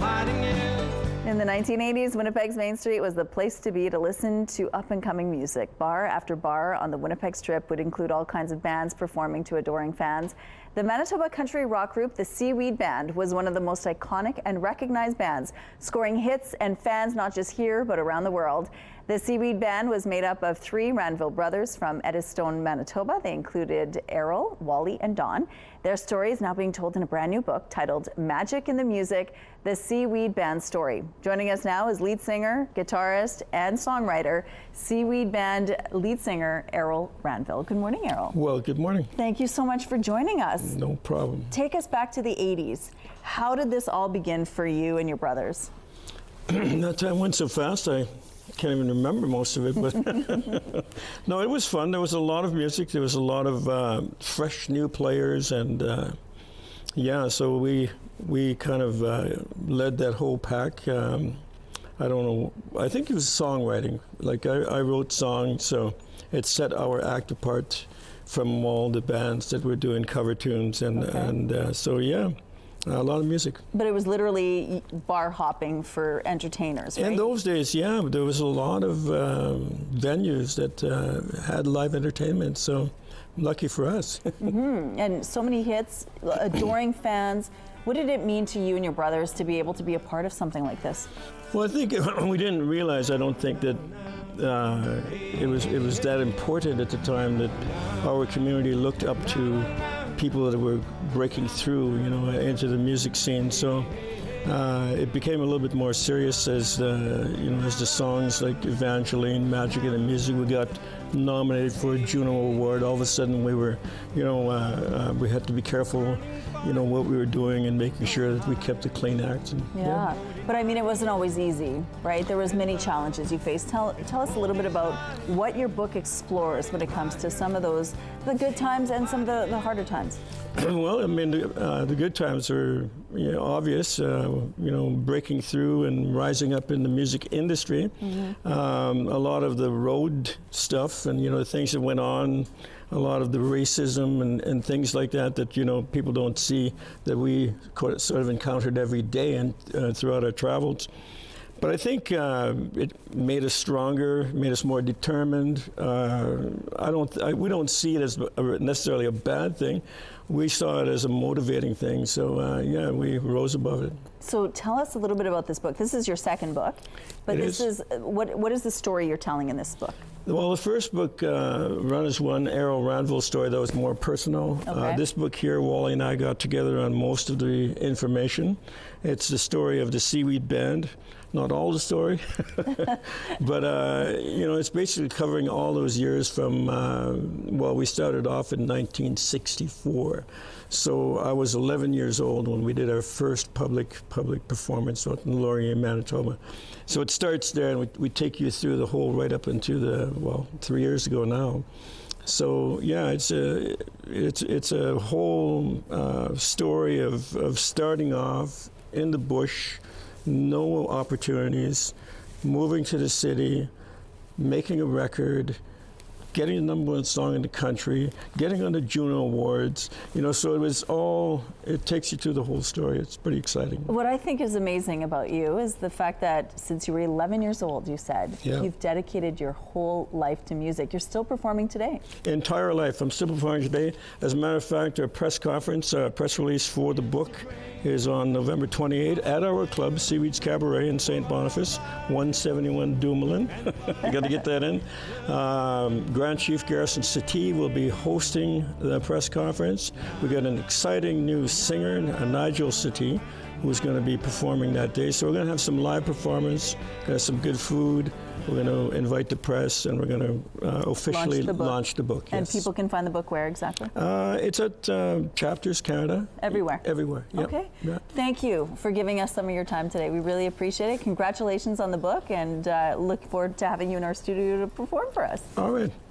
In the 1980s, Winnipeg's Main Street was the place to be to listen to up-and-coming music. Bar after bar on the Winnipeg Strip would include all kinds of bands performing to adoring fans. The Manitoba country rock group, the Seaweed Band, was one of the most iconic and recognized bands, scoring hits and fans not just here, but around the world. The Seaweed Band was made up of three Ranville brothers from Eddystone, Manitoba. They included Errol, Wally, and Don. Their story is now being told in a brand new book titled Magic in the Music, The Seaweed Band Story. Joining us now is lead singer, guitarist, and songwriter, Seaweed Band lead singer Errol Ranville. Good morning, Errol. Well, good morning. Thank you so much for joining us. No problem. Take us back to the 80s. How did this all begin for you and your brothers? That time went so fast, I can't even remember most of it, but no, it was fun. There was a lot of music. There was a lot of fresh new players, and yeah, so we kind of led that whole pack. I don't know, I think it was songwriting. Like I wrote songs, so it set our act apart from all the bands that were doing cover tunes, and so yeah. A lot of music. But it was literally bar hopping for entertainers, right? In those days, yeah, there was a lot of venues that had live entertainment, so lucky for us. And so many hits, adoring fans. What did it mean to you and your brothers to be able to be a part of something like this? Well, I think we didn't realize, I don't think that it was that important at the time that our community looked up to people that were breaking through, you know, into the music scene. So it became a little bit more serious as you know, as the songs like Evangeline, Magic in the Music, we got nominated for a Juno Award. All of a sudden, we were, you know, we had to be careful, you know, what we were doing and making sure that we kept a clean act. And, yeah, but I mean, it wasn't always easy, right? There was many challenges you faced. Tell us a little bit about what your book explores when it comes to some of those, the good times and some of the harder times. Well, I mean, the good times are, you know, obvious, you know, breaking through and rising up in the music industry. A lot of the road stuff and, you know, the things that went on, a lot of the racism and things like that, you know, people don't see, that we sort of encountered every day and throughout our travels. But I think it made us stronger, made us more determined. We don't see it as necessarily a bad thing. We saw it as a motivating thing. So yeah, we rose above it. So tell us a little bit about this book. This is your second book, but what is the story you're telling in this book? Well, the first book, Run as One, Errol Ranville story, that was more personal. Okay. This book here, Wally and I got together on most of the information. It's the story of the Seaweed Band. Not all the story, but you know, it's basically covering all those years from, well, we started off in 1964. So I was 11 years old when we did our first public performance out in Laurier, Manitoba. So it starts there, and we take you through the whole right up into the, well, 3 years ago now. So yeah, it's a whole story of starting off in the bush, no opportunities, moving to the city, making a record, getting the #1 song in the country, getting on the Juno Awards, you know, so it takes you through the whole story. It's pretty exciting. What I think is amazing about you is the fact that since you were 11 years old, you said, you've dedicated your whole life to music. You're still performing today. Entire life. I'm still performing today. As a matter of fact, our press conference, press release for the book is on November 28 at our club, Seaweed's Cabaret in St. Boniface, 171 Dumoulin. You got to get that in. Grand Chief Garrison Satie will be hosting the press conference. We got an exciting new singer, Nigel Satie, who's going to be performing that day. So we're going to have some live performance, got some good food. We're going to invite the press, and we're going to officially launch the book. And people can find the book where exactly? It's at Chapters Canada. Everywhere? Everywhere, yeah. Okay. Yeah. Thank you for giving us some of your time today. We really appreciate it. Congratulations on the book, and look forward to having you in our studio to perform for us. All right.